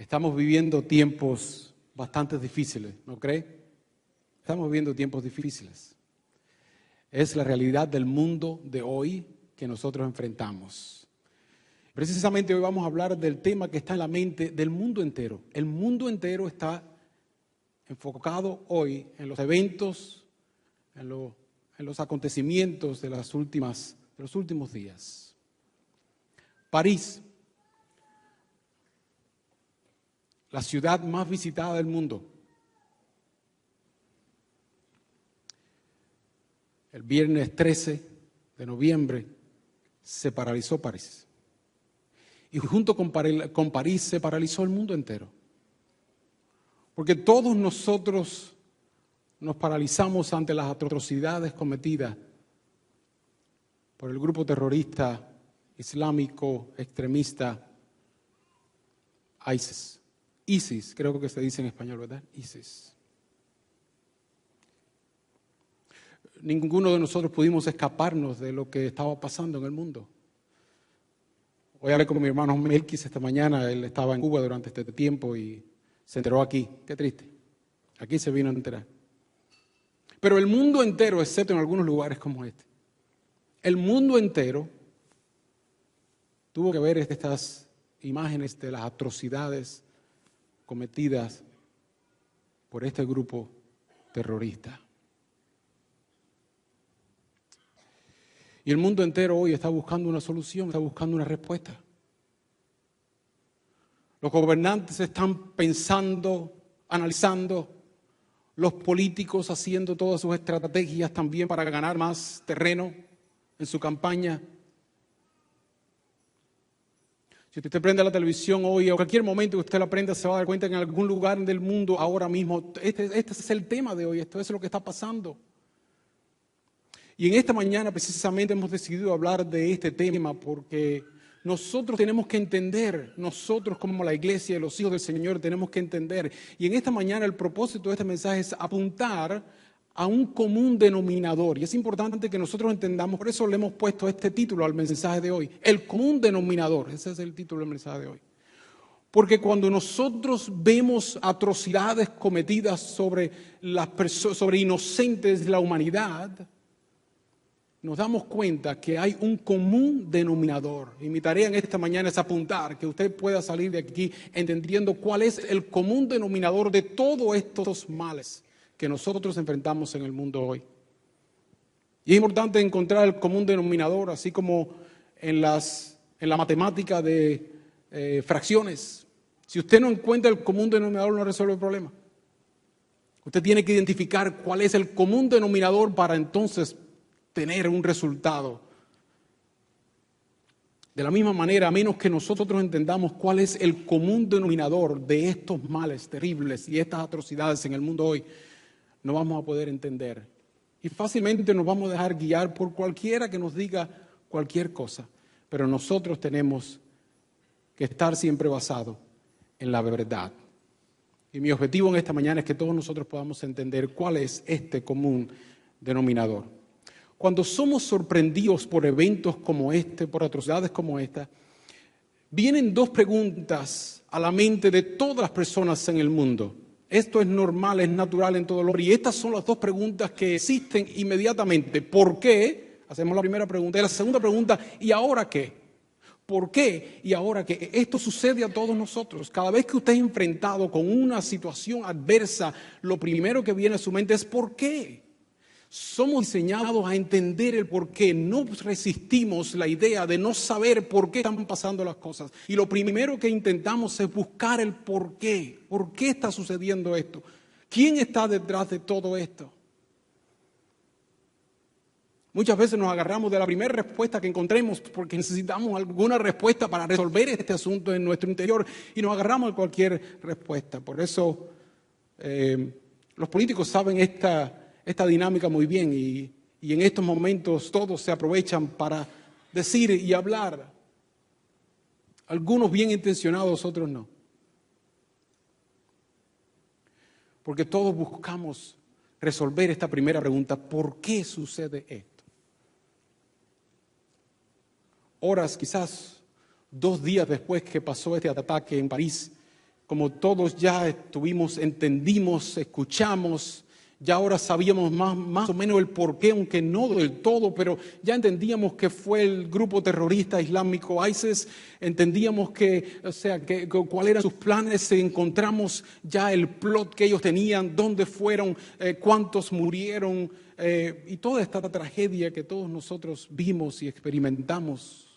Estamos viviendo tiempos bastante difíciles, ¿no cree? Estamos viviendo tiempos difíciles. Es la realidad del mundo de hoy que nosotros enfrentamos. Precisamente hoy vamos a hablar del tema que está en la mente del mundo entero. El mundo entero está enfocado hoy en los eventos, en los acontecimientos de los últimos días. París, la ciudad más visitada del mundo. El viernes 13 de noviembre se paralizó París. Y junto con París se paralizó el mundo entero. Porque todos nosotros nos paralizamos ante las atrocidades cometidas por el grupo terrorista islámico extremista ISIS, creo que se dice en español, ¿verdad? ISIS. Ninguno de nosotros pudimos escaparnos de lo que estaba pasando en el mundo. Hoy hablé con mi hermano Melquis esta mañana, él estaba en Cuba durante este tiempo y se enteró aquí. Qué triste. Aquí se vino a enterar. Pero el mundo entero, excepto en algunos lugares como este, el mundo entero tuvo que ver estas imágenes de las atrocidades cometidas por este grupo terrorista. Y el mundo entero hoy está buscando una solución, está buscando una respuesta. Los gobernantes están pensando, analizando, los políticos haciendo todas sus estrategias también para ganar más terreno en su campaña. Si usted prende la televisión hoy, o cualquier momento que usted la prenda, se va a dar cuenta que en algún lugar del mundo ahora mismo, este es el tema de hoy, esto es lo que está pasando. Y en esta mañana precisamente hemos decidido hablar de este tema porque nosotros tenemos que entender, nosotros como la iglesia y los hijos del Señor tenemos que entender. Y en esta mañana el propósito de este mensaje es apuntar a un común denominador. Y es importante que nosotros entendamos, por eso le hemos puesto este título al mensaje de hoy, el común denominador. Ese es el título del mensaje de hoy. Porque cuando nosotros vemos atrocidades cometidas sobre inocentes de la humanidad, nos damos cuenta que hay un común denominador. Y mi tarea en esta mañana es apuntar, que usted pueda salir de aquí entendiendo cuál es el común denominador de todos estos males que nosotros enfrentamos en el mundo hoy. Y es importante encontrar el común denominador, así como en la matemática de fracciones. Si usted no encuentra el común denominador, no resuelve el problema. Usted tiene que identificar cuál es el común denominador para entonces tener un resultado. De la misma manera, a menos que nosotros entendamos cuál es el común denominador de estos males terribles y estas atrocidades en el mundo hoy, no vamos a poder entender. Y fácilmente nos vamos a dejar guiar por cualquiera que nos diga cualquier cosa. Pero nosotros tenemos que estar siempre basados en la verdad. Y mi objetivo en esta mañana es que todos nosotros podamos entender cuál es este común denominador. Cuando somos sorprendidos por eventos como este, por atrocidades como esta, vienen dos preguntas a la mente de todas las personas en el mundo. Esto es normal, es natural en todo el hombre. Y estas son las dos preguntas que existen inmediatamente. ¿Por qué? Hacemos la primera pregunta. Y la segunda pregunta, ¿y ahora qué? ¿Por qué? ¿Y ahora qué? Esto sucede a todos nosotros. Cada vez que usted es enfrentado con una situación adversa, lo primero que viene a su mente es ¿por qué? Somos diseñados a entender el por qué. No resistimos la idea de no saber por qué están pasando las cosas. Y lo primero que intentamos es buscar el por qué. ¿Por qué está sucediendo esto? ¿Quién está detrás de todo esto? Muchas veces nos agarramos de la primera respuesta que encontremos porque necesitamos alguna respuesta para resolver este asunto en nuestro interior y nos agarramos a cualquier respuesta. Por eso los políticos saben esta dinámica muy bien y en estos momentos todos se aprovechan para decir y hablar. Algunos bien intencionados, otros no. Porque todos buscamos resolver esta primera pregunta, ¿por qué sucede esto? Horas, quizás 2 días después que pasó este ataque en París, como todos ya entendimos, escuchamos, ya ahora sabíamos más o menos el porqué, aunque no del todo, pero ya entendíamos que fue el grupo terrorista islámico ISIS, entendíamos cuáles eran sus planes, encontramos ya el plot que ellos tenían, dónde fueron, cuántos murieron, y toda esta tragedia que todos nosotros vimos y experimentamos.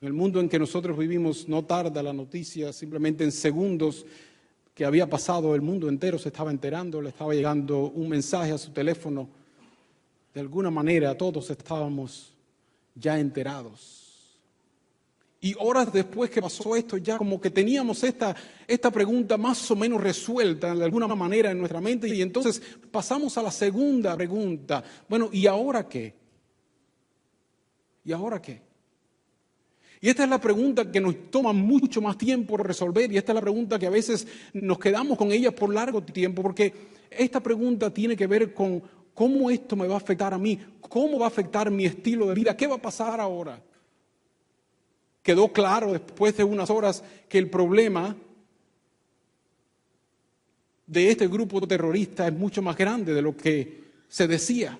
En el mundo en que nosotros vivimos no tarda la noticia, simplemente en segundos que había pasado, el mundo entero se estaba enterando, le estaba llegando un mensaje a su teléfono. De alguna manera todos estábamos ya enterados. Y horas después que pasó esto, ya como que teníamos esta pregunta más o menos resuelta de alguna manera en nuestra mente. Y entonces pasamos a la segunda pregunta. Bueno, ¿y ahora qué? ¿Y ahora qué? Y esta es la pregunta que nos toma mucho más tiempo resolver, y esta es la pregunta que a veces nos quedamos con ella por largo tiempo, porque esta pregunta tiene que ver con cómo esto me va a afectar a mí, cómo va a afectar mi estilo de vida, qué va a pasar ahora. Quedó claro después de unas horas que el problema de este grupo terrorista es mucho más grande de lo que se decía.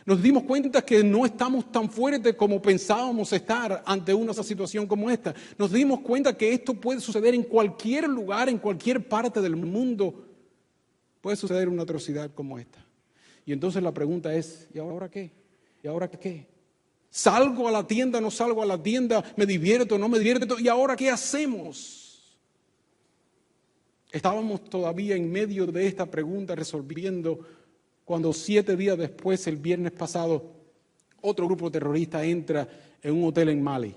Nos dimos cuenta que no estamos tan fuertes como pensábamos estar ante una situación como esta. Nos dimos cuenta que esto puede suceder en cualquier lugar, en cualquier parte del mundo. Puede suceder una atrocidad como esta. Y entonces la pregunta es, ¿y ahora qué? ¿Y ahora qué? ¿Salgo a la tienda, no salgo a la tienda? ¿Me divierto, no me divierto? ¿Y ahora qué hacemos? Estábamos todavía en medio de esta pregunta resolviendo cuando 7 días después, el viernes pasado, otro grupo terrorista entra en un hotel en Mali.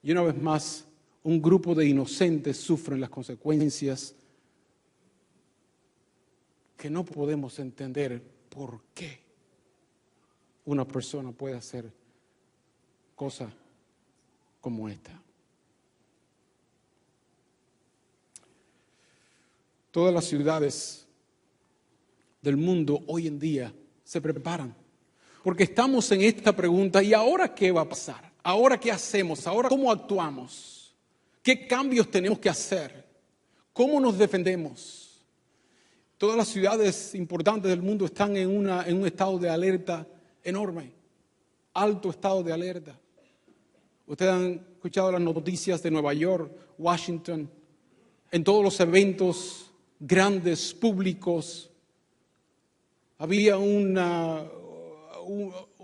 Y una vez más, un grupo de inocentes sufren las consecuencias que no podemos entender por qué una persona puede hacer cosas como esta. Todas las ciudades del mundo hoy en día se preparan, porque estamos en esta pregunta, ¿y ahora qué va a pasar? ¿Ahora qué hacemos? ¿Ahora cómo actuamos? ¿Qué cambios tenemos que hacer? ¿Cómo nos defendemos? Todas las ciudades importantes del mundo están en un estado de alerta enorme, alto estado de alerta. Ustedes han escuchado las noticias de Nueva York, Washington, en todos los eventos grandes, públicos. Había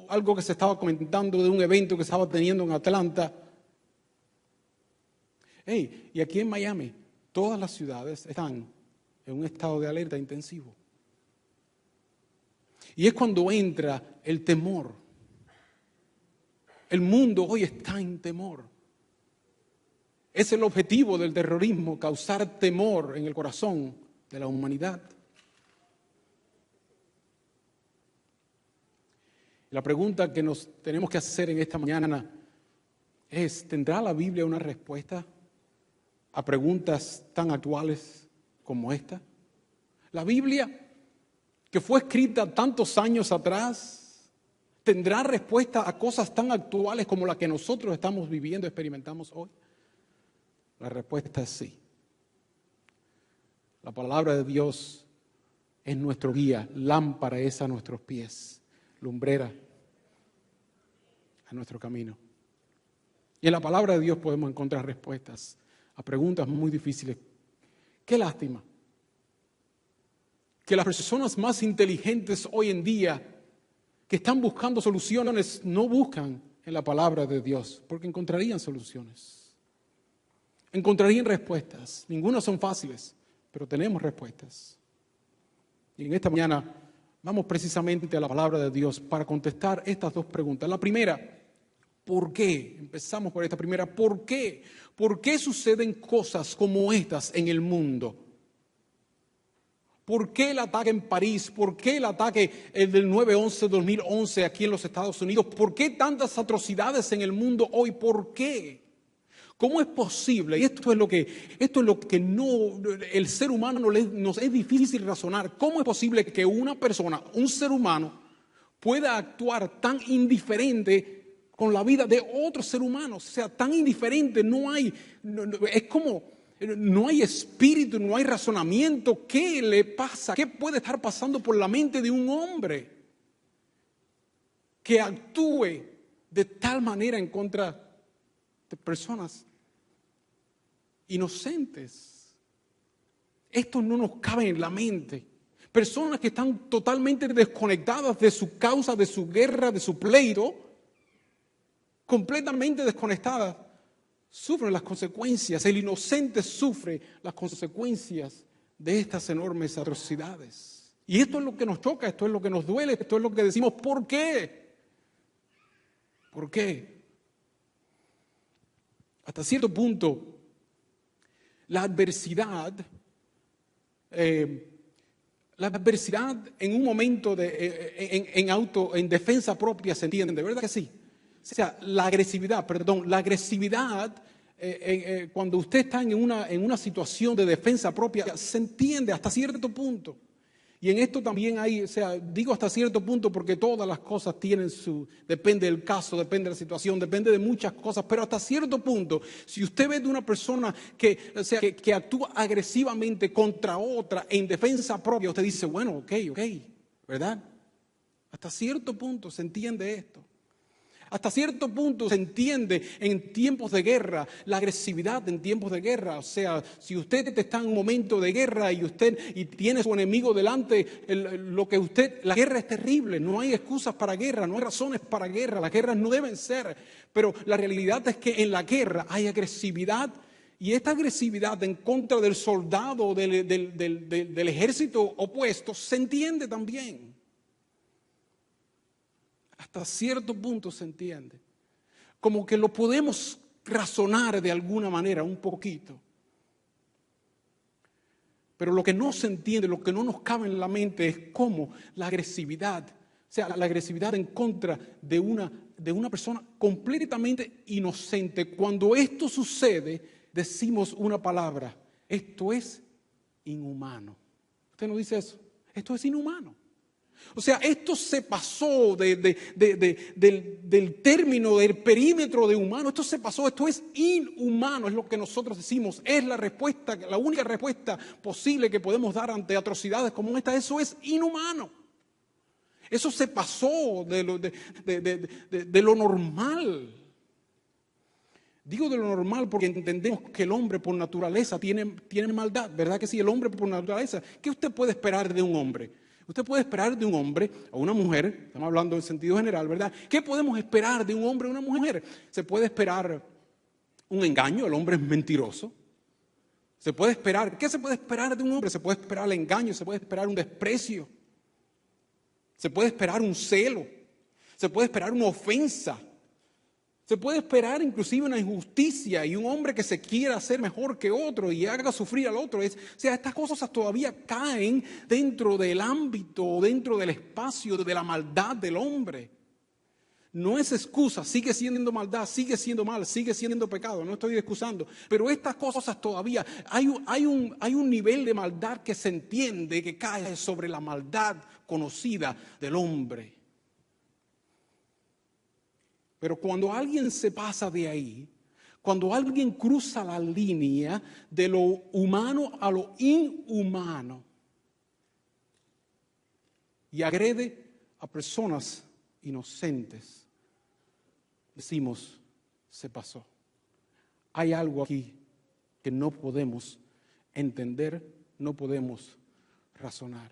algo que se estaba comentando de un evento que estaba teniendo en Atlanta. Y aquí en Miami, todas las ciudades están en un estado de alerta intensivo. Y es cuando entra el temor. El mundo hoy está en temor. Es el objetivo del terrorismo, causar temor en el corazón de la humanidad. La pregunta que nos tenemos que hacer en esta mañana es, ¿tendrá la Biblia una respuesta a preguntas tan actuales como esta? La Biblia, que fue escrita tantos años atrás, ¿tendrá respuesta a cosas tan actuales como las que nosotros estamos viviendo, experimentamos hoy? La respuesta es sí. La palabra de Dios es nuestro guía, lámpara es a nuestros pies, lumbrera a nuestro camino. Y en la palabra de Dios podemos encontrar respuestas a preguntas muy difíciles. Qué lástima que las personas más inteligentes hoy en día que están buscando soluciones no buscan en la palabra de Dios, porque encontrarían soluciones, encontrarían respuestas. Ninguna son fáciles, pero tenemos respuestas. Y en esta mañana vamos precisamente a la palabra de Dios para contestar estas dos preguntas. La primera, ¿por qué? Empezamos por esta primera. ¿Por qué? ¿Por qué suceden cosas como estas en el mundo? ¿Por qué el ataque en París? ¿Por qué el ataque del 9/11/2011 aquí en los Estados Unidos? ¿Por qué tantas atrocidades en el mundo hoy? ¿Por qué? ¿Cómo es posible? Y esto es lo que no, el ser humano nos es difícil razonar. ¿Cómo es posible que una persona, un ser humano, pueda actuar tan indiferente con la vida de otro ser humano. O sea, tan indiferente, es como, no hay espíritu, no hay razonamiento. ¿Qué le pasa? ¿Qué puede estar pasando por la mente de un hombre que actúe de tal manera en contra de personas inocentes? Esto no nos cabe en la mente. Personas que están totalmente desconectadas de su causa, de su guerra, de su pleito, completamente desconectadas, sufren las consecuencias. El inocente sufre las consecuencias de estas enormes atrocidades. Y esto es lo que nos choca, esto es lo que nos duele, esto es lo que decimos, ¿por qué? ¿Por qué? Hasta cierto punto, la adversidad en un momento en defensa propia se entiende, ¿verdad que sí? O sea, la agresividad, cuando usted está en una situación de defensa propia, se entiende hasta cierto punto. Y en esto también hay, o sea, digo hasta cierto punto porque todas las cosas depende del caso, depende de la situación, depende de muchas cosas, pero hasta cierto punto, si usted ve de una persona que actúa agresivamente contra otra en defensa propia, usted dice, bueno, ok, ¿verdad? Hasta cierto punto se entiende esto. Hasta cierto punto se entiende en tiempos de guerra, la agresividad en tiempos de guerra. O sea, si usted está en un momento de guerra y tiene a su enemigo delante, la guerra es terrible, no hay excusas para guerra, no hay razones para guerra, las guerras no deben ser. Pero la realidad es que en la guerra hay agresividad y esta agresividad en contra del soldado, del ejército opuesto, se entiende también. Hasta cierto punto se entiende. Como que lo podemos razonar de alguna manera un poquito. Pero lo que no se entiende, lo que no nos cabe en la mente es cómo la agresividad, o sea, la agresividad en contra de una persona completamente inocente. Cuando esto sucede, decimos una palabra: esto es inhumano. ¿Usted no dice eso? Esto es inhumano. O sea, esto se pasó del término, del perímetro de humano, esto es inhumano, es lo que nosotros decimos, es la respuesta, la única respuesta posible que podemos dar ante atrocidades como esta, eso es inhumano. Eso se pasó de lo normal. Digo de lo normal porque entendemos que el hombre por naturaleza tiene maldad, ¿verdad que sí? El hombre por naturaleza, ¿qué usted puede esperar de un hombre? Usted puede esperar de un hombre o una mujer, estamos hablando en sentido general, ¿verdad? ¿Qué podemos esperar de un hombre o una mujer? Se puede esperar un engaño, el hombre es mentiroso. ¿Qué se puede esperar de un hombre? Se puede esperar el engaño, se puede esperar un desprecio. Se puede esperar un celo, se puede esperar una ofensa. Se puede esperar inclusive una injusticia y un hombre que se quiera hacer mejor que otro y haga sufrir al otro. O sea, estas cosas todavía caen dentro del ámbito, dentro del espacio de la maldad del hombre. No es excusa, sigue siendo maldad, sigue siendo mal, sigue siendo pecado, no estoy excusando. Pero estas cosas todavía, hay un nivel de maldad que se entiende, que cae sobre la maldad conocida del hombre. Pero cuando alguien se pasa de ahí, cuando alguien cruza la línea de lo humano a lo inhumano y agrede a personas inocentes, decimos, se pasó. Hay algo aquí que no podemos entender, no podemos razonar.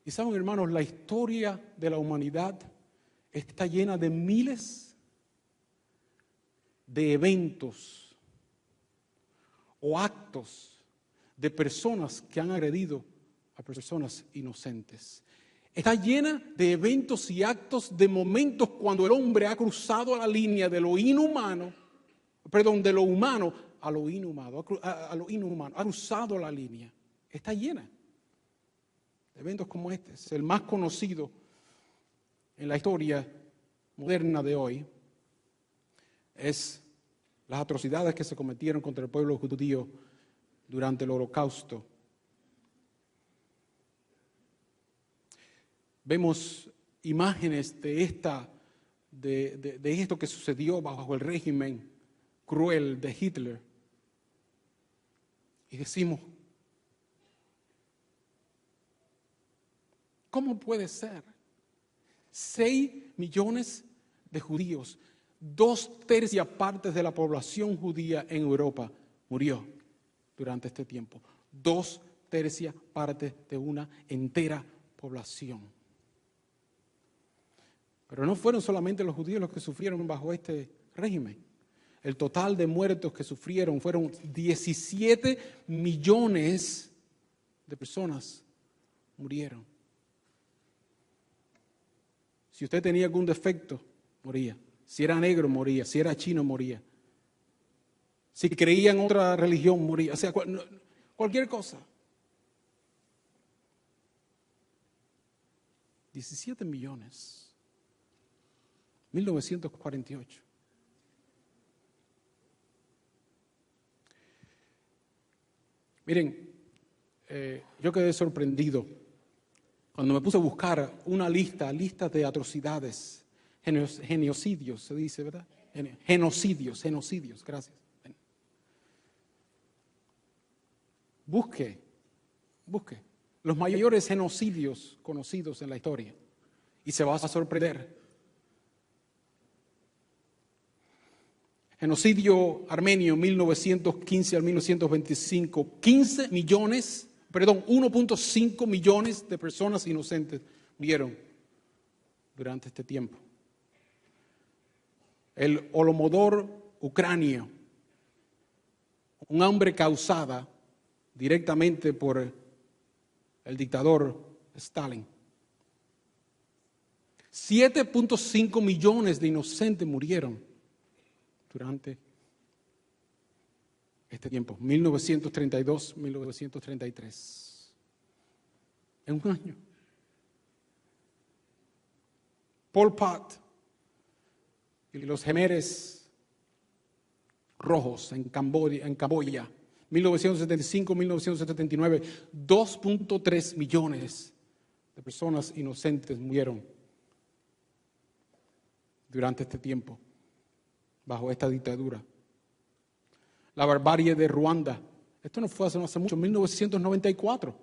Y saben, hermanos, la historia de la humanidad está llena de miles de eventos o actos de personas que han agredido a personas inocentes. Está llena de eventos y actos de momentos cuando el hombre ha cruzado la línea de lo humano a lo inhumano, ha cruzado la línea. Está llena de eventos como este. Es el más conocido en la historia moderna de hoy, es las atrocidades que se cometieron contra el pueblo judío durante el Holocausto. Vemos imágenes de de esto que sucedió bajo el régimen cruel de Hitler. Y decimos, ¿cómo puede ser? 6 millones de judíos, 2/3 partes de la población judía en Europa murió durante este tiempo. 2/3 partes de una entera población. Pero no fueron solamente los judíos los que sufrieron bajo este régimen. El total de muertos que sufrieron fueron 17 millones de personas murieron. Si usted tenía algún defecto, moría. Si era negro, moría. Si era chino, moría. Si creía en otra religión, moría. O sea, cualquier cosa. 17 millones. 1948. Miren, yo quedé sorprendido cuando me puse a buscar una lista de atrocidades, genocidios, se dice, ¿verdad? Genocidios, gracias. Busque los mayores genocidios conocidos en la historia y se va a sorprender. Genocidio armenio 1915 al 1925, 1.5 millones de personas inocentes murieron durante este tiempo. El Holodomor ucranio, un hambre causada directamente por el dictador Stalin. 7.5 millones de inocentes murieron durante este tiempo, 1932-1933. En un año. Pol Pot y los Jemeres Rojos en Camboya, 1975-1979, 2.3 millones de personas inocentes murieron durante este tiempo, bajo esta dictadura. La barbarie de Ruanda, esto no fue hace mucho, 1994.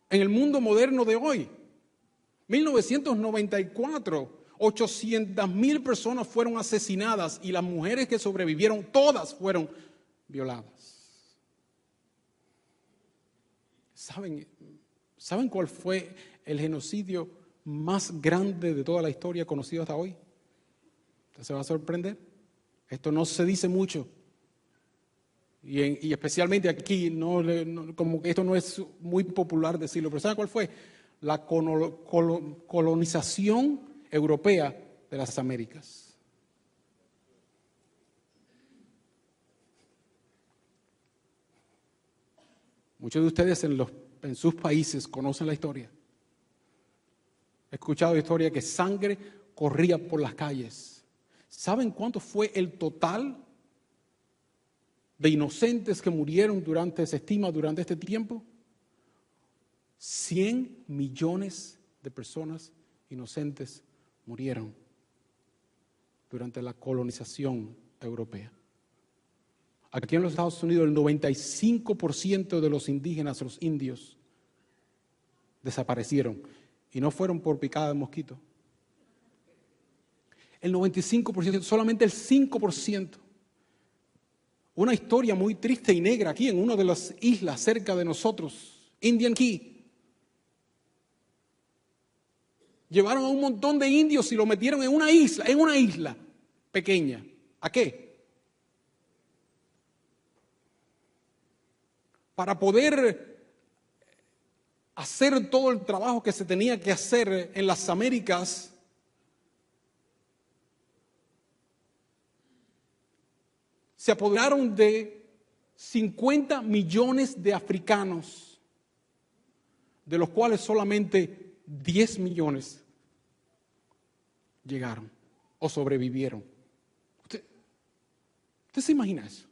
En el mundo moderno de hoy, 1994, 800,000 personas fueron asesinadas y las mujeres que sobrevivieron, todas fueron violadas. ¿Saben cuál fue el genocidio más grande de toda la historia conocido hasta hoy? Usted se va a sorprender. Esto no se dice mucho. Y especialmente aquí, como que esto no es muy popular decirlo. Pero ¿sabe cuál fue? La colonización europea de las Américas. Muchos de ustedes en sus países conocen la historia. He escuchado historia que sangre corría por las calles. ¿Saben cuánto fue el total de inocentes que murieron se estima durante este tiempo? 100 millones de personas inocentes murieron durante la colonización europea. Aquí en los Estados Unidos, el 95% de los indígenas, los indios, desaparecieron y no fueron por picada de mosquito. El 95%, solamente el 5%. Una historia muy triste y negra aquí en una de las islas cerca de nosotros, Indian Key. Llevaron a un montón de indios y lo metieron en una isla pequeña. ¿A qué? Para poder hacer todo el trabajo que se tenía que hacer en las Américas, se apoderaron de 50 millones de africanos, de los cuales solamente 10 millones llegaron o sobrevivieron. ¿Usted se imagina eso?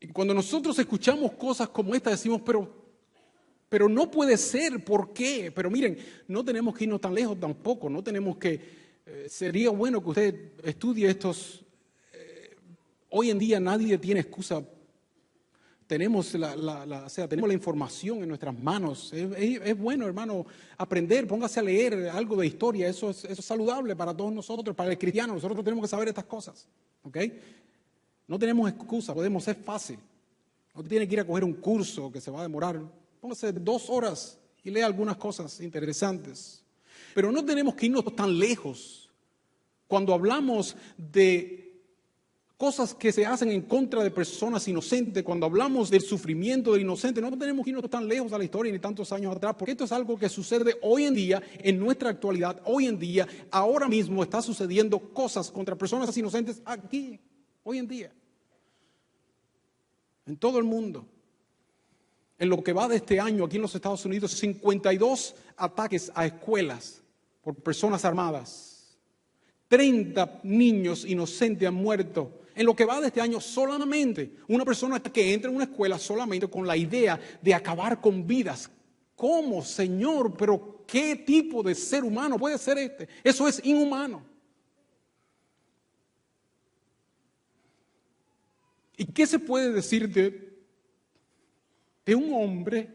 Y cuando nosotros escuchamos cosas como esta, decimos, pero Pero no puede ser, ¿por qué? Pero miren, no tenemos que irnos tan lejos tampoco, no tenemos que, sería bueno que usted estudie estos, hoy en día nadie tiene excusa, tenemos tenemos la información en nuestras manos, es bueno, hermano, aprender, póngase a leer algo de historia, eso es saludable para todos nosotros, para el cristiano, nosotros tenemos que saber estas cosas, ¿ok? No tenemos excusa, podemos ser fácil, no tiene que ir a coger un curso que se va a demorar. Póngase 2 horas y lea algunas cosas interesantes. Pero no tenemos que irnos tan lejos. Cuando hablamos de cosas que se hacen en contra de personas inocentes, cuando hablamos del sufrimiento del inocente, no tenemos que irnos tan lejos a la historia ni tantos años atrás, porque esto es algo que sucede hoy en día, en nuestra actualidad, hoy en día, ahora mismo está sucediendo cosas contra personas inocentes aquí, hoy en día, en todo el mundo. En lo que va de este año aquí en los Estados Unidos, 52 ataques a escuelas por personas armadas. 30 niños inocentes han muerto. En lo que va de este año solamente una persona que entra en una escuela solamente con la idea de acabar con vidas. ¿Cómo, Señor? Pero ¿qué tipo de ser humano puede ser este? Eso es inhumano. ¿Y qué se puede decir de un hombre?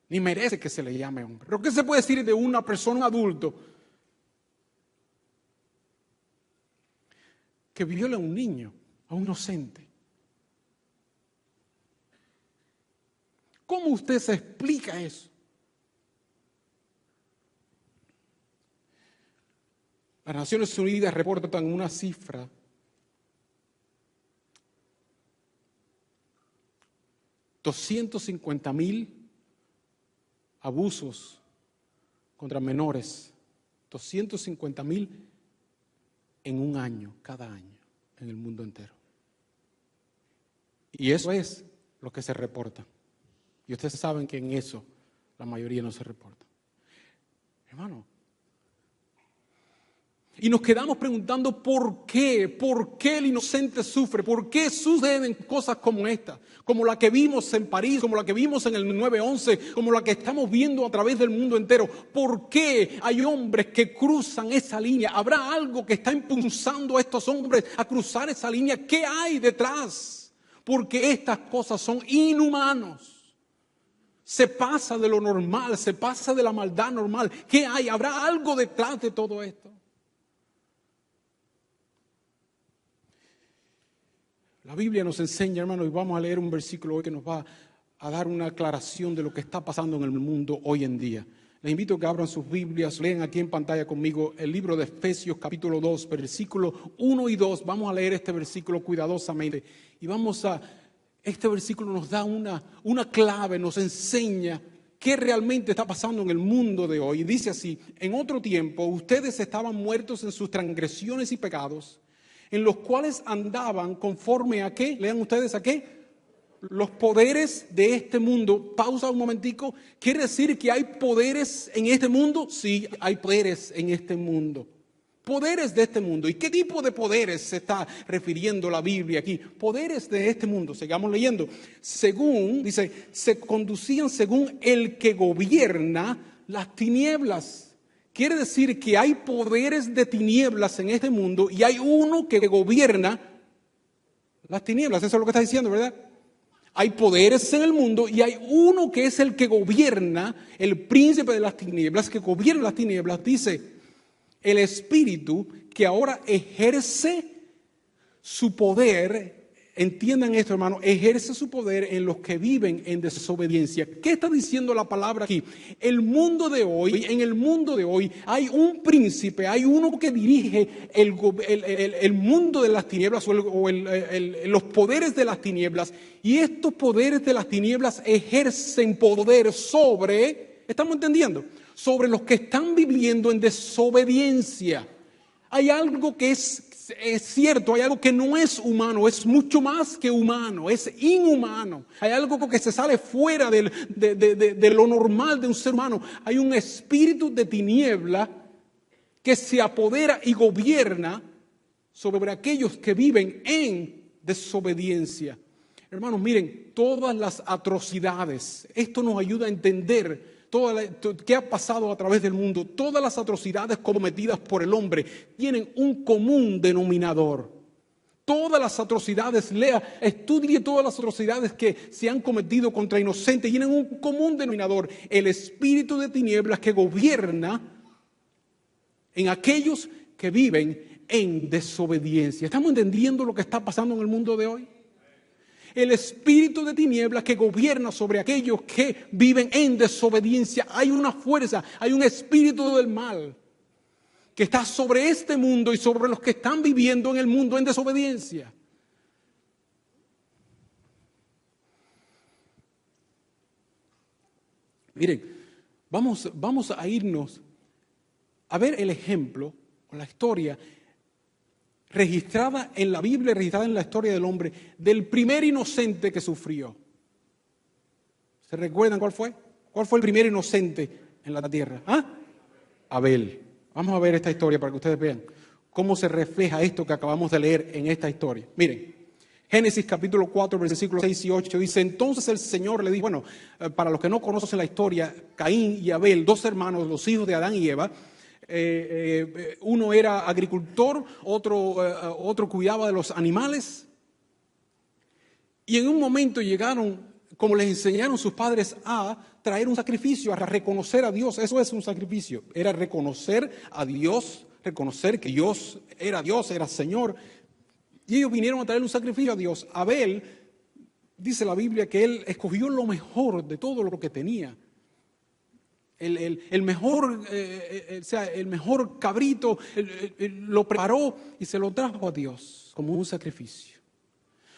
Ni merece que se le llame hombre. Pero ¿qué se puede decir de una persona, un adulto, que viola a un niño, a un inocente? ¿Cómo usted se explica eso? Las Naciones Unidas reportan una cifra $250,000 abusos contra menores, 250,000 en un año, cada año, en el mundo entero. Y eso es lo que se reporta. Y ustedes saben que en eso la mayoría no se reporta. Hermano, y nos quedamos preguntando ¿por qué el inocente sufre? ¿Por qué suceden cosas como esta? Como la que vimos en París, como la que vimos en el 9/11, como la que estamos viendo a través del mundo entero. ¿Por qué hay hombres que cruzan esa línea? ¿Habrá algo que está impulsando a estos hombres a cruzar esa línea? ¿Qué hay detrás? Porque estas cosas son inhumanos. Se pasa de lo normal, se pasa de la maldad normal. ¿Qué hay? ¿Habrá algo detrás de todo esto? La Biblia nos enseña, hermano, y vamos a leer un versículo hoy que nos va a dar una aclaración de lo que está pasando en el mundo hoy en día. Les invito a que abran sus Biblias, lean aquí en pantalla conmigo el libro de Efesios capítulo 2, versículos 1 y 2. Vamos a leer este versículo cuidadosamente y este versículo nos da una clave, nos enseña qué realmente está pasando en el mundo de hoy. Dice así: en otro tiempo ustedes estaban muertos en sus transgresiones y pecados, en los cuales andaban conforme a ¿qué? Lean ustedes a qué. Los poderes de este mundo. Pausa un momentico. ¿Quiere decir que hay poderes en este mundo? Sí, hay poderes en este mundo. Poderes de este mundo. ¿Y qué tipo de poderes se está refiriendo la Biblia aquí? Poderes de este mundo. Sigamos leyendo. Dice, se conducían según el que gobierna las tinieblas. Quiere decir que hay poderes de tinieblas en este mundo y hay uno que gobierna las tinieblas. Eso es lo que está diciendo, ¿verdad? Hay poderes en el mundo y hay uno que es el que gobierna, el príncipe de las tinieblas, que gobierna las tinieblas. Dice, el espíritu que ahora ejerce su poder. Entiendan esto, hermano, ejerce su poder en los que viven en desobediencia. ¿Qué está diciendo la palabra aquí? En el mundo de hoy hay un príncipe, hay uno que dirige el mundo de las tinieblas los poderes de las tinieblas. Y estos poderes de las tinieblas ejercen poder sobre, ¿estamos entendiendo? Sobre los que están viviendo en desobediencia. Hay algo que es cierto, hay algo que no es humano, es mucho más que humano, es inhumano. Hay algo que se sale fuera de lo normal de un ser humano. Hay un espíritu de tiniebla que se apodera y gobierna sobre aquellos que viven en desobediencia. Hermanos, miren, todas las atrocidades, esto nos ayuda a entender qué ha pasado a través del mundo. Todas las atrocidades cometidas por el hombre tienen un común denominador. Todas las atrocidades, estudie todas las atrocidades que se han cometido contra inocentes, tienen un común denominador: el espíritu de tinieblas que gobierna en aquellos que viven en desobediencia. ¿Estamos entendiendo lo que está pasando en el mundo de hoy? El espíritu de tinieblas que gobierna sobre aquellos que viven en desobediencia. Hay una fuerza, hay un espíritu del mal que está sobre este mundo y sobre los que están viviendo en el mundo en desobediencia. Miren, vamos a irnos a ver el ejemplo o la historia registrada en la Biblia, registrada en la historia del hombre, del primer inocente que sufrió. ¿Se recuerdan cuál fue? ¿Cuál fue el primer inocente en la tierra? Abel. Vamos a ver esta historia para que ustedes vean cómo se refleja esto que acabamos de leer en esta historia. Miren, Génesis capítulo 4, versículos 6 y 8 dice: entonces el Señor le dijo, bueno, para los que no conocen la historia, Caín y Abel, dos hermanos, los hijos de Adán y Eva, uno era agricultor, otro cuidaba de los animales, y en un momento llegaron, como les enseñaron sus padres, a traer un sacrificio, a reconocer a Dios. Eso es un sacrificio, era reconocer a Dios, reconocer que Dios, era Señor, y ellos vinieron a traer un sacrificio a Dios. Abel, dice la Biblia, que él escogió lo mejor de todo lo que tenía. El mejor cabrito, lo preparó y se lo trajo a Dios como un sacrificio,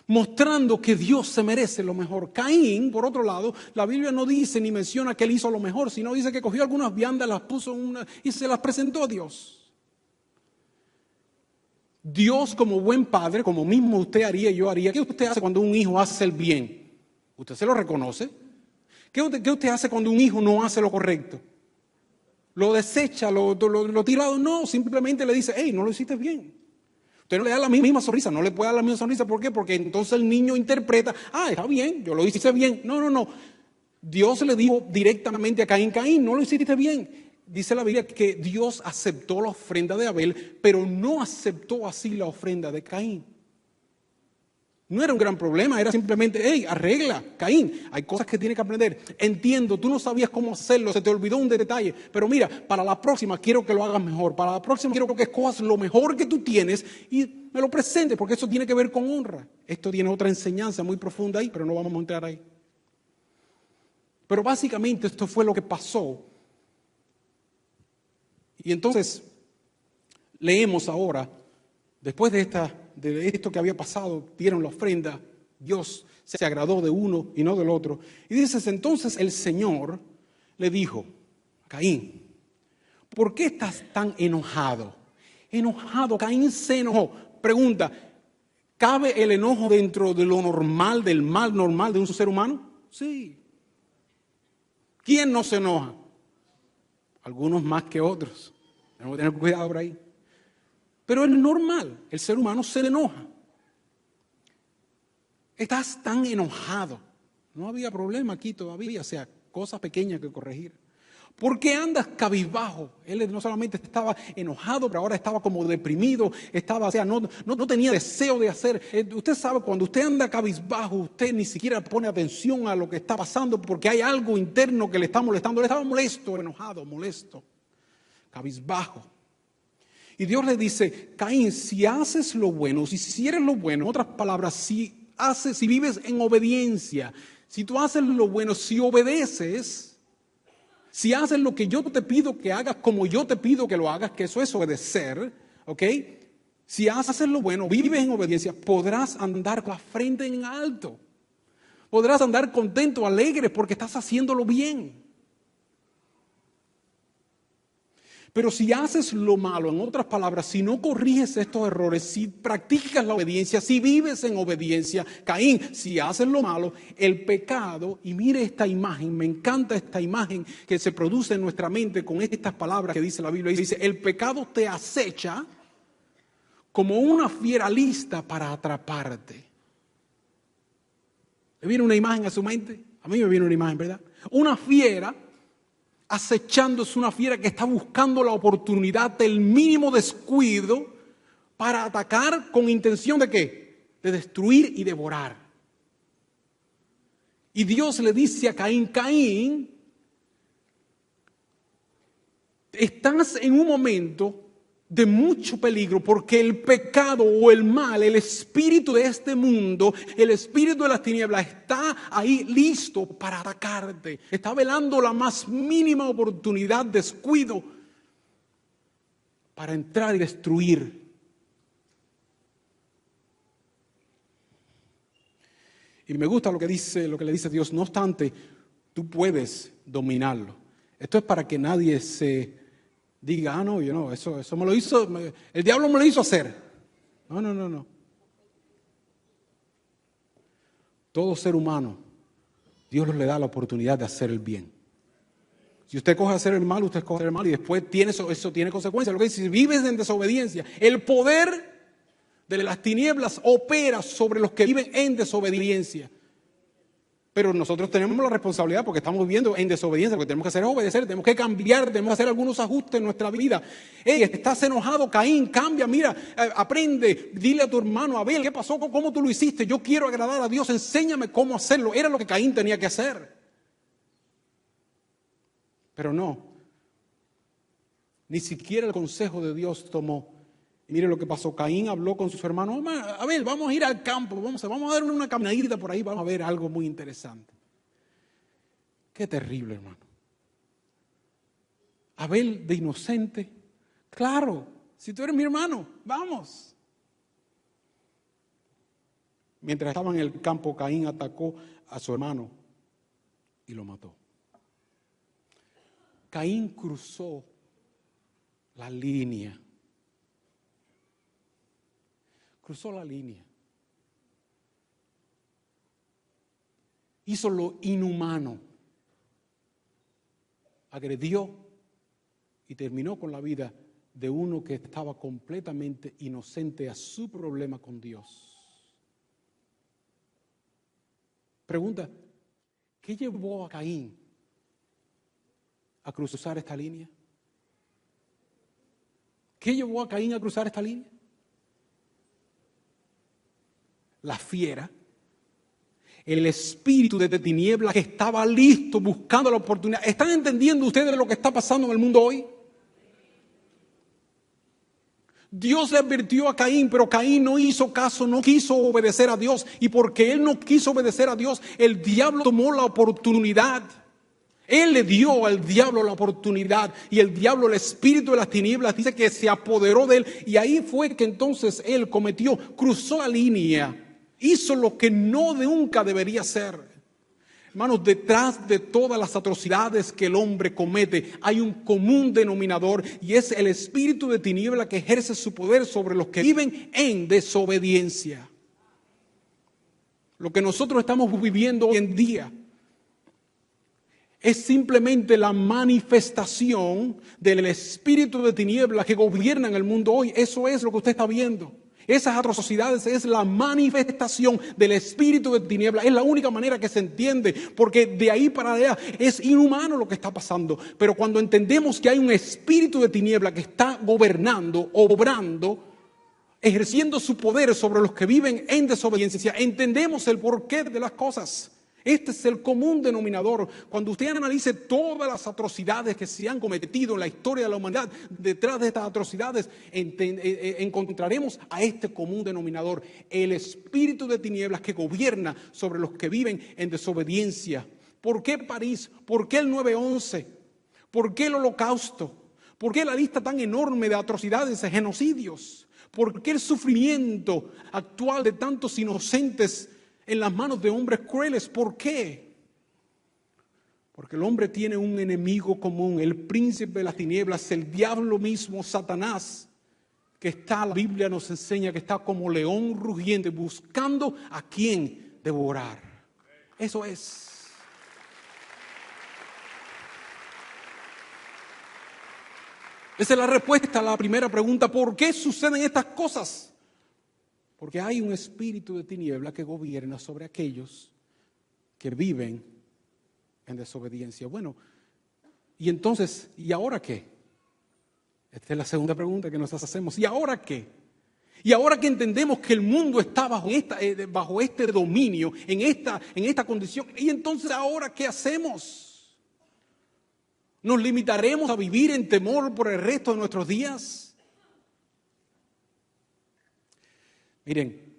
mostrando que Dios se merece lo mejor. Caín, por otro lado, la Biblia no dice ni menciona que él hizo lo mejor, sino dice que cogió algunas viandas, las puso y se las presentó a Dios. Dios, como buen padre, como mismo usted haría y yo haría, ¿qué usted hace cuando un hijo hace el bien? ¿Usted se lo reconoce? ¿Qué usted hace cuando un hijo no hace lo correcto? ¿Lo desecha, lo tira? No, simplemente le dice: hey, no lo hiciste bien. Usted no le da la misma sonrisa, no le puede dar la misma sonrisa. ¿Por qué? Porque entonces el niño interpreta: está bien, yo lo hice bien. No. Dios le dijo directamente a Caín: Caín, no lo hiciste bien. Dice la Biblia que Dios aceptó la ofrenda de Abel, pero no aceptó así la ofrenda de Caín. No era un gran problema, era simplemente: hey, arregla, Caín, hay cosas que tienes que aprender. Entiendo, tú no sabías cómo hacerlo, se te olvidó un detalle, pero mira, para la próxima quiero que lo hagas mejor. Para la próxima quiero que escojas lo mejor que tú tienes y me lo presentes, porque eso tiene que ver con honra. Esto tiene otra enseñanza muy profunda ahí, pero no vamos a entrar ahí. Pero básicamente esto fue lo que pasó. Y entonces leemos ahora, después de esto que había pasado, dieron la ofrenda, Dios se agradó de uno y no del otro. Y dices: entonces el Señor le dijo: Caín, ¿por qué estás tan enojado? Caín se enojó. Pregunta: ¿cabe el enojo dentro de lo normal, del mal normal de un ser humano? Sí. ¿Quién no se enoja? Algunos más que otros. Tenemos que tener cuidado por ahí. Pero es normal, el ser humano se enoja. Estás tan enojado. No había problema aquí todavía, o sea, cosas pequeñas que corregir. ¿Por qué andas cabizbajo? Él no solamente estaba enojado, pero ahora estaba como deprimido, no tenía deseo de hacer. Usted sabe, cuando usted anda cabizbajo, usted ni siquiera pone atención a lo que está pasando porque hay algo interno que le está molestando. Él estaba molesto, enojado, molesto, cabizbajo. Y Dios le dice: Caín, si haces lo bueno, si hicieres lo bueno, en otras palabras, si vives en obediencia, si tú haces lo bueno, si obedeces, si haces lo que yo te pido que hagas como yo te pido que lo hagas, que eso es obedecer, ¿ok? Si haces lo bueno, vives en obediencia, podrás andar con la frente en alto. Podrás andar contento, alegre, porque estás haciéndolo bien. Pero si haces lo malo, en otras palabras, si no corriges estos errores, si practicas la obediencia, si vives en obediencia, Caín, si haces lo malo, el pecado, y mire esta imagen, me encanta esta imagen que se produce en nuestra mente con estas palabras que dice la Biblia, dice: el pecado te acecha como una fiera lista para atraparte. ¿Le viene una imagen a su mente? A mí me viene una imagen, ¿verdad? Una fiera acechándose, una fiera que está buscando la oportunidad del mínimo descuido para atacar con intención ¿de qué? De destruir y devorar. Y Dios le dice a Caín, Caín, estás en un momento de mucho peligro porque el pecado o el mal, el espíritu de este mundo, el espíritu de las tinieblas está ahí listo para atacarte. Está velando la más mínima oportunidad, descuido, para entrar y destruir. Y me gusta lo que le dice Dios, no obstante, tú puedes dominarlo. Esto es para que nadie se diga, no, yo no, eso me lo hizo, el diablo me lo hizo hacer. No. Todo ser humano, Dios le da la oportunidad de hacer el bien. Si usted coge hacer el mal, usted coge hacer el mal y después eso tiene consecuencias. Lo que dice, si vives en desobediencia, el poder de las tinieblas opera sobre los que viven en desobediencia. Pero nosotros tenemos la responsabilidad porque estamos viviendo en desobediencia, lo que tenemos que hacer es obedecer, tenemos que cambiar, tenemos que hacer algunos ajustes en nuestra vida. Estás enojado, Caín, cambia, mira, aprende, dile a tu hermano Abel, ¿qué pasó? ¿Cómo tú lo hiciste? Yo quiero agradar a Dios, enséñame cómo hacerlo. Era lo que Caín tenía que hacer. Pero no, ni siquiera el consejo de Dios tomó. Mire lo que pasó, Caín habló con su hermano, Abel, vamos a ir al campo, vamos a dar una caminadita por ahí, vamos a ver algo muy interesante. Qué terrible, hermano. Abel de inocente, claro, si tú eres mi hermano, vamos. Mientras estaba en el campo, Caín atacó a su hermano y lo mató. Caín cruzó la línea. Cruzó la línea. Hizo lo inhumano. Agredió y terminó con la vida de uno que estaba completamente inocente a su problema con Dios. Pregunta, ¿qué llevó a Caín a cruzar esta línea? ¿Qué llevó a Caín a cruzar esta línea? La fiera, el espíritu de tinieblas que estaba listo buscando la oportunidad. ¿Están entendiendo ustedes lo que está pasando en el mundo hoy? Dios le advirtió a Caín, pero Caín no hizo caso, no quiso obedecer a Dios. Y porque él no quiso obedecer a Dios, el diablo tomó la oportunidad. Él le dio al diablo la oportunidad y el diablo, el espíritu de las tinieblas, dice que se apoderó de él. Y ahí fue que entonces él cruzó la línea. Hizo lo que nunca debería hacer. Hermanos, detrás de todas las atrocidades que el hombre comete hay un común denominador y es el espíritu de tiniebla que ejerce su poder sobre los que viven en desobediencia. Lo que nosotros estamos viviendo hoy en día es simplemente la manifestación del espíritu de tiniebla que gobierna en el mundo hoy. Eso es lo que usted está viendo. Esas atrocidades es la manifestación del espíritu de tiniebla. Es la única manera que se entiende, porque de ahí para allá es inhumano lo que está pasando. Pero cuando entendemos que hay un espíritu de tiniebla que está gobernando, obrando, ejerciendo su poder sobre los que viven en desobediencia, entendemos el porqué de las cosas. Este es el común denominador. Cuando usted analice todas las atrocidades que se han cometido en la historia de la humanidad, detrás de estas atrocidades encontraremos a este común denominador, el espíritu de tinieblas que gobierna sobre los que viven en desobediencia. ¿Por qué París? ¿Por qué el 9/11? ¿Por qué el Holocausto? ¿Por qué la lista tan enorme de atrocidades y genocidios? ¿Por qué el sufrimiento actual de tantos inocentes en las manos de hombres crueles? ¿Por qué? Porque el hombre tiene un enemigo común, el príncipe de las tinieblas, el diablo mismo, Satanás, que la Biblia nos enseña que está como león rugiente buscando a quien devorar. Eso es. Esa es la respuesta a la primera pregunta, ¿por qué suceden estas cosas? Porque hay un espíritu de tiniebla que gobierna sobre aquellos que viven en desobediencia. Bueno, y entonces, ¿y ahora qué? Esta es la segunda pregunta que nos hacemos. ¿Y ahora qué? Y ahora que entendemos que el mundo está bajo este dominio, en esta condición, ¿y entonces ahora qué hacemos? ¿Nos limitaremos a vivir en temor por el resto de nuestros días? Miren,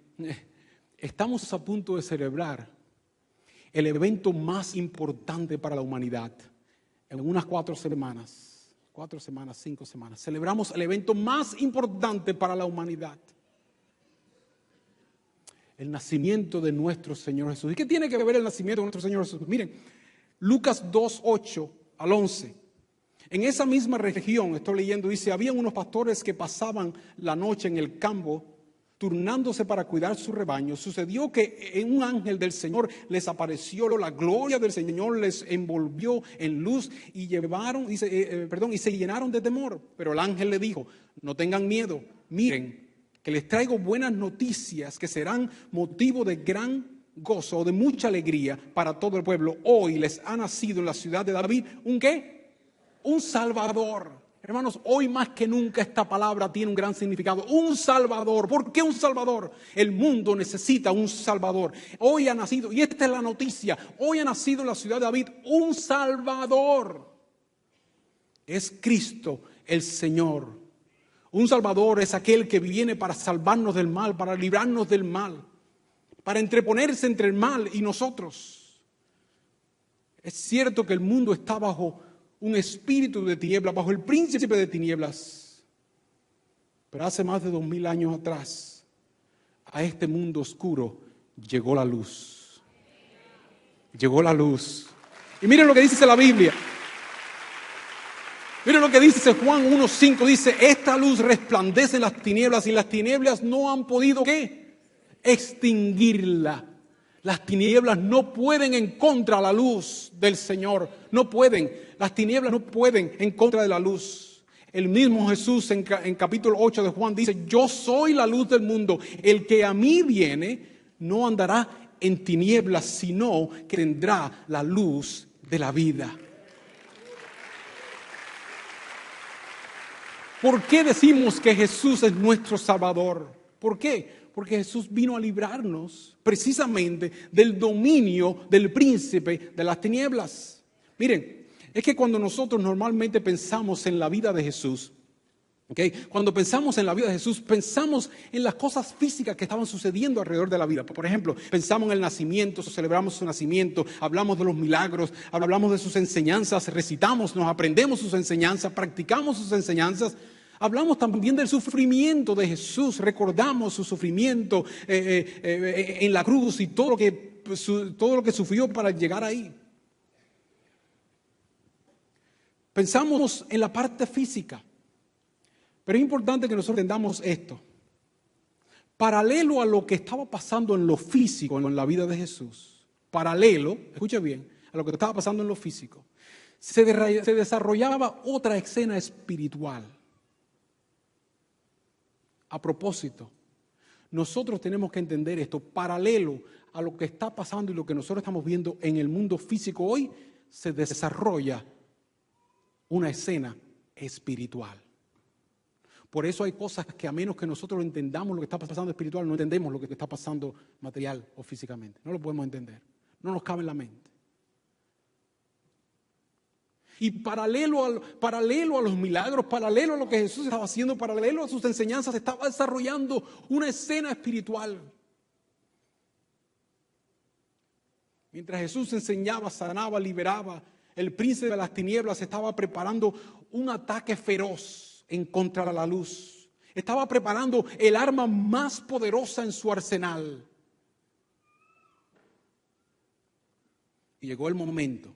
estamos a punto de celebrar el evento más importante para la humanidad. En unas 4 semanas, 5 semanas, celebramos el evento más importante para la humanidad. El nacimiento de nuestro Señor Jesús. ¿Y qué tiene que ver el nacimiento de nuestro Señor Jesús? Miren, Lucas 2, 8 al 11. En esa misma región, estoy leyendo, dice, había unos pastores que pasaban la noche en el campo, turnándose para cuidar su rebaño. Sucedió que un ángel del Señor les apareció, la gloria del Señor les envolvió en luz y se llenaron de temor. Pero el ángel le dijo, no tengan miedo, miren, que les traigo buenas noticias que serán motivo de gran gozo, de mucha alegría para todo el pueblo. Hoy les ha nacido en la ciudad de David, ¿un qué? Un Salvador. Hermanos, hoy más que nunca esta palabra tiene un gran significado. Un Salvador. ¿Por qué un Salvador? El mundo necesita un Salvador. Hoy ha nacido, y esta es la noticia, hoy ha nacido en la ciudad de David un Salvador. Es Cristo el Señor. Un Salvador es aquel que viene para salvarnos del mal, para librarnos del mal, para entreponerse entre el mal y nosotros. Es cierto que el mundo está bajo un espíritu de tinieblas, bajo el príncipe de tinieblas. Pero hace más de 2000 años atrás, a este mundo oscuro llegó la luz. Llegó la luz. Y miren lo que dice la Biblia. Miren lo que dice Juan 1:5, dice, esta luz resplandece en las tinieblas y las tinieblas no han podido, ¿qué? Extinguirla. Las tinieblas no pueden en contra de la luz del Señor, no pueden. Las tinieblas no pueden en contra de la luz. El mismo Jesús en capítulo 8 de Juan dice, yo soy la luz del mundo. El que a mí viene no andará en tinieblas, sino que tendrá la luz de la vida. ¿Por qué decimos que Jesús es nuestro Salvador? ¿Por qué? Porque Jesús vino a librarnos precisamente del dominio del príncipe de las tinieblas. Miren, es que cuando nosotros normalmente pensamos en la vida de Jesús, ¿okay? Cuando pensamos en la vida de Jesús, pensamos en las cosas físicas que estaban sucediendo alrededor de la vida. Por ejemplo, pensamos en el nacimiento, celebramos su nacimiento, hablamos de los milagros, hablamos de sus enseñanzas, recitamos, nos aprendemos sus enseñanzas, practicamos sus enseñanzas. Hablamos también del sufrimiento de Jesús, recordamos su sufrimiento en la cruz y todo lo que sufrió para llegar ahí. Pensamos en la parte física. Pero es importante que nosotros entendamos esto. Paralelo a lo que estaba pasando en lo físico, en la vida de Jesús, paralelo, escuche bien, a lo que estaba pasando en lo físico, se desarrollaba otra escena espiritual. A propósito, nosotros tenemos que entender esto, paralelo a lo que está pasando y lo que nosotros estamos viendo en el mundo físico hoy, se desarrolla una escena espiritual. Por eso hay cosas que a menos que nosotros entendamos lo que está pasando espiritual, no entendemos lo que está pasando material o físicamente. No lo podemos entender. No nos cabe en la mente. Y paralelo a los milagros, paralelo a lo que Jesús estaba haciendo, paralelo a sus enseñanzas, estaba desarrollando una escena espiritual. Mientras Jesús enseñaba, sanaba, liberaba, el príncipe de las tinieblas estaba preparando un ataque feroz en contra de la luz. Estaba preparando el arma más poderosa en su arsenal. Y llegó el momento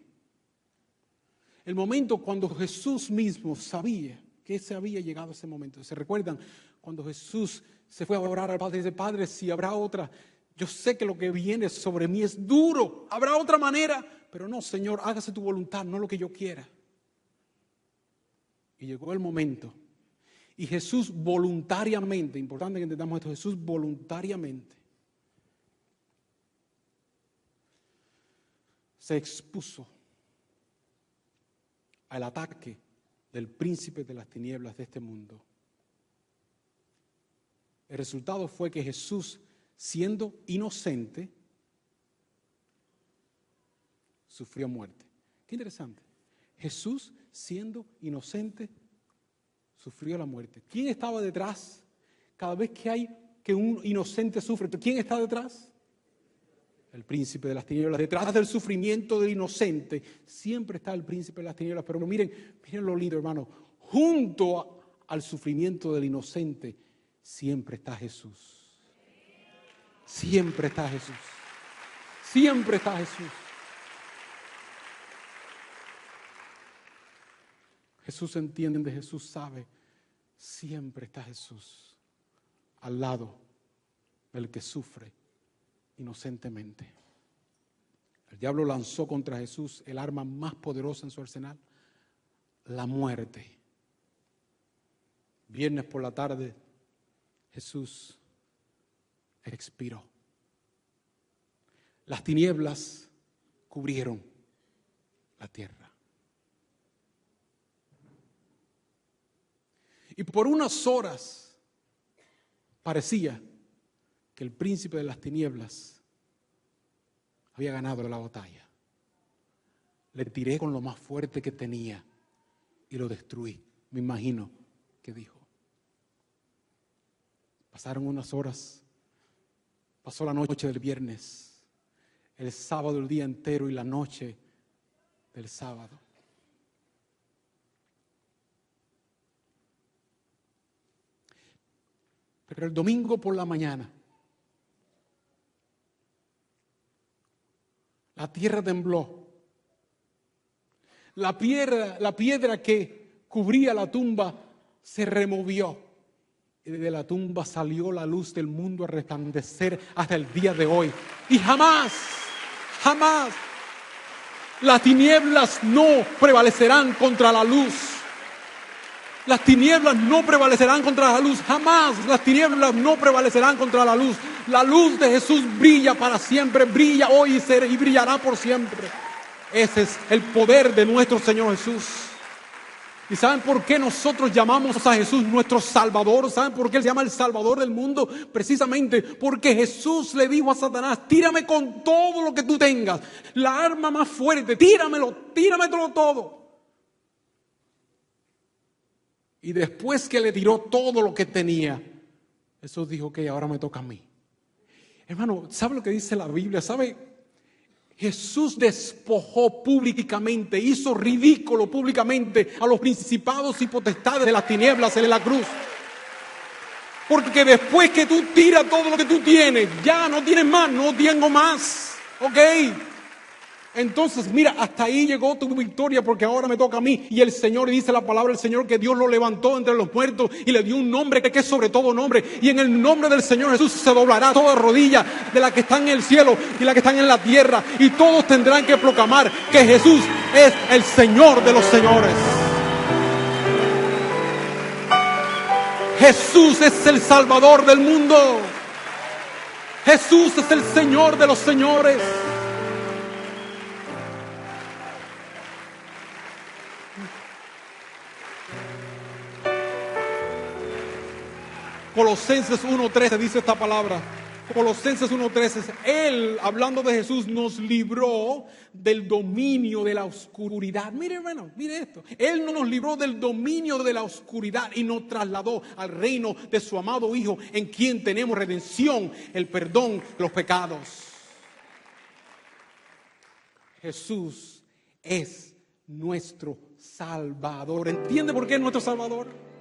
cuando Jesús mismo sabía que se había llegado ese momento. ¿Se recuerdan cuando Jesús se fue a orar al Padre? Dice, Padre, si habrá otra, yo sé que lo que viene sobre mí es duro, habrá otra manera, pero no, Señor, hágase tu voluntad, no lo que yo quiera. Y llegó el momento. Y Jesús voluntariamente, importante que entendamos esto, Jesús voluntariamente se expuso al ataque del príncipe de las tinieblas de este mundo. El resultado fue que Jesús, siendo inocente, sufrió muerte. Qué interesante. Jesús, siendo inocente, sufrió la muerte. ¿Quién estaba detrás? Cada vez que un inocente sufre, ¿quién está detrás? El príncipe de las tinieblas. Detrás del sufrimiento del inocente siempre está el príncipe de las tinieblas. Pero miren lo lindo, hermano. Junto al sufrimiento del inocente siempre está Jesús. Siempre está Jesús. Siempre está Jesús. Jesús entiende, Jesús sabe. Siempre está Jesús al lado del que sufre inocentemente. El diablo lanzó contra Jesús el arma más poderosa en su arsenal, la muerte. Viernes por la tarde, Jesús expiró. Las tinieblas cubrieron la tierra. Y por unas horas parecía que el príncipe de las tinieblas había ganado la batalla. Le tiré con lo más fuerte que tenía y lo destruí. Me imagino que dijo. Pasaron unas horas, pasó la noche del viernes, el sábado el día entero y la noche del sábado. Pero el domingo por la mañana, la tierra tembló. La piedra que cubría la tumba se removió. Y de la tumba salió la luz del mundo a resplandecer hasta el día de hoy. Y jamás las tinieblas no prevalecerán contra la luz. Las tinieblas no prevalecerán contra la luz. Jamás las tinieblas no prevalecerán contra la luz. La luz de Jesús brilla para siempre, brilla hoy y brillará por siempre. Ese es el poder de nuestro Señor Jesús. ¿Y saben por qué nosotros llamamos a Jesús nuestro Salvador? ¿Saben por qué Él se llama el Salvador del mundo? Precisamente porque Jesús le dijo a Satanás: tírame con todo lo que tú tengas, la arma más fuerte, tíramelo todo. Y después que le tiró todo lo que tenía, Jesús dijo: ok, ahora me toca a mí. Hermano, ¿sabe lo que dice la Biblia? ¿Sabe? Jesús despojó públicamente, hizo ridículo públicamente a los principados y potestades de las tinieblas en la cruz. Porque después que tú tiras todo lo que tú tienes, ya no tienes más, no tengo más. Ok. Entonces, mira, hasta ahí llegó tu victoria porque ahora me toca a mí. Y el Señor, dice la palabra del Señor, que Dios lo levantó entre los muertos y le dio un nombre que es sobre todo nombre. Y en el nombre del Señor Jesús se doblará toda rodilla de la que están en el cielo y la que están en la tierra. Y todos tendrán que proclamar que Jesús es el Señor de los señores. Jesús es el Salvador del mundo. Jesús es el Señor de los señores. Colosenses 1:13 dice esta palabra. Colosenses 1:13. Él, hablando de Jesús, nos libró del dominio de la oscuridad. Mire, hermano, mire esto. Él nos libró del dominio de la oscuridad y nos trasladó al reino de su amado Hijo, en quien tenemos redención, el perdón de los pecados. Jesús es nuestro Salvador. ¿Entiende por qué es nuestro Salvador?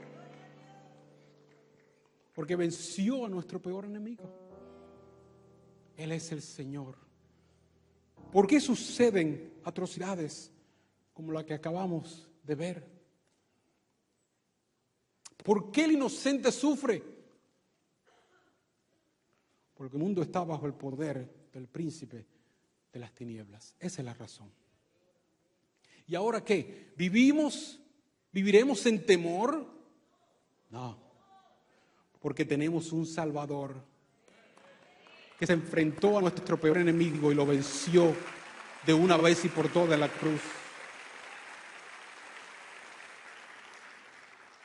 Porque venció a nuestro peor enemigo. Él es el Señor. ¿Por qué suceden atrocidades como la que acabamos de ver? ¿Por qué el inocente sufre? Porque el mundo está bajo el poder del príncipe de las tinieblas. Esa es la razón. ¿Y ahora qué? ¿Viviremos en temor? No. Porque tenemos un Salvador que se enfrentó a nuestro peor enemigo y lo venció de una vez y por todas la cruz.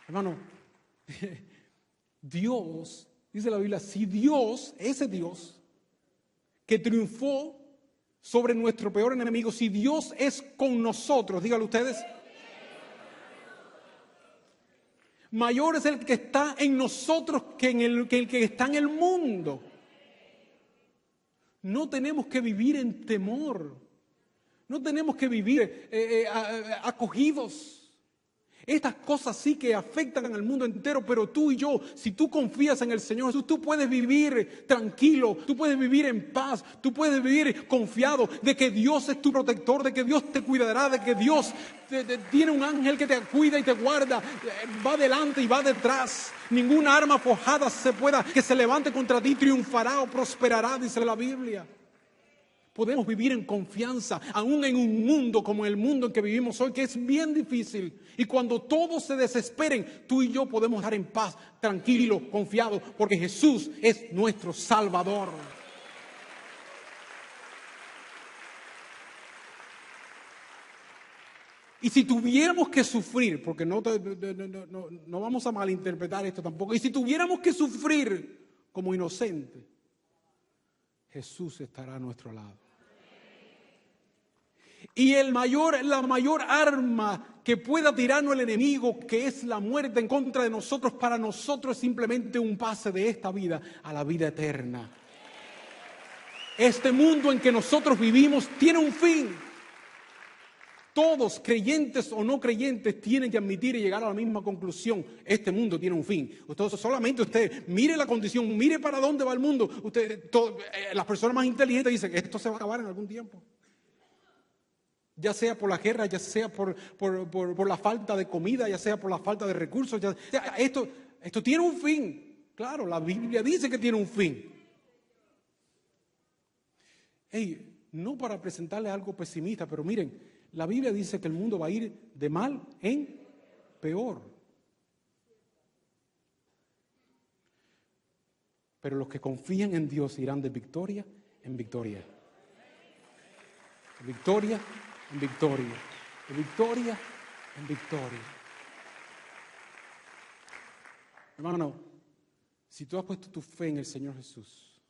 Hermano, Dios, dice la Biblia, si Dios, ese Dios que triunfó sobre nuestro peor enemigo, si Dios es con nosotros, díganlo ustedes, mayor es el que está en nosotros que el que está en el mundo. No tenemos que vivir en temor. No tenemos que vivir acogidos. Estas cosas sí que afectan al mundo entero, pero tú y yo, si tú confías en el Señor Jesús, tú puedes vivir tranquilo, tú puedes vivir en paz, tú puedes vivir confiado de que Dios es tu protector, de que Dios te cuidará, de que Dios tiene un ángel que te cuida y te guarda, va adelante y va detrás. Ninguna arma forjada que se levante contra ti triunfará o prosperará, dice la Biblia. Podemos vivir en confianza, aún en un mundo como el mundo en que vivimos hoy, que es bien difícil. Y cuando todos se desesperen, tú y yo podemos estar en paz, tranquilos, confiados, porque Jesús es nuestro Salvador. Y si tuviéramos que sufrir, porque no vamos a malinterpretar esto tampoco, y si tuviéramos que sufrir como inocentes, Jesús estará a nuestro lado. Y la mayor arma que pueda tirarnos el enemigo, que es la muerte en contra de nosotros, para nosotros es simplemente un pase de esta vida a la vida eterna. Este mundo en que nosotros vivimos tiene un fin. Todos, creyentes o no creyentes, tienen que admitir y llegar a la misma conclusión. Este mundo tiene un fin. Solamente usted mire la condición, mire para dónde va el mundo. Las personas más inteligentes dicen que esto se va a acabar en algún tiempo. Ya sea por la guerra, ya sea por la falta de comida, ya sea por la falta de recursos. Esto tiene un fin. Claro, la Biblia dice que tiene un fin. No para presentarle algo pesimista, pero miren, la Biblia dice que el mundo va a ir de mal en peor. Pero los que confían en Dios irán de victoria en victoria. De victoria en victoria. De victoria en victoria. Hermano, si tú has puesto tu fe en el Señor Jesús,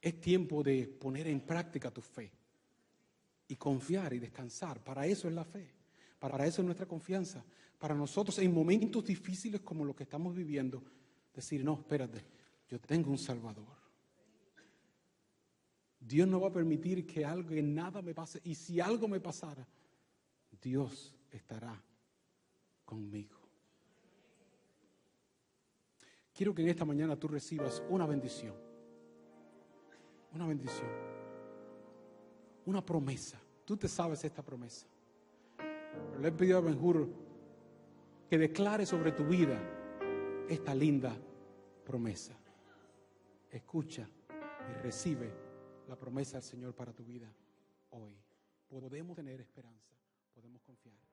es tiempo de poner en práctica tu fe y confiar y descansar. Para eso es la fe, para eso es nuestra confianza. Para nosotros en momentos difíciles como los que estamos viviendo, decir, no, espérate, yo tengo un Salvador. Dios no va a permitir que nada me pase, y si algo me pasara, Dios estará conmigo. Quiero que en esta mañana tú recibas una bendición, una promesa. Tú te sabes esta promesa. Pero le he pedido a Ben-Hur que declare sobre tu vida esta linda promesa. Escucha y recibe la promesa del Señor para tu vida hoy. Podemos tener esperanza, podemos confiar.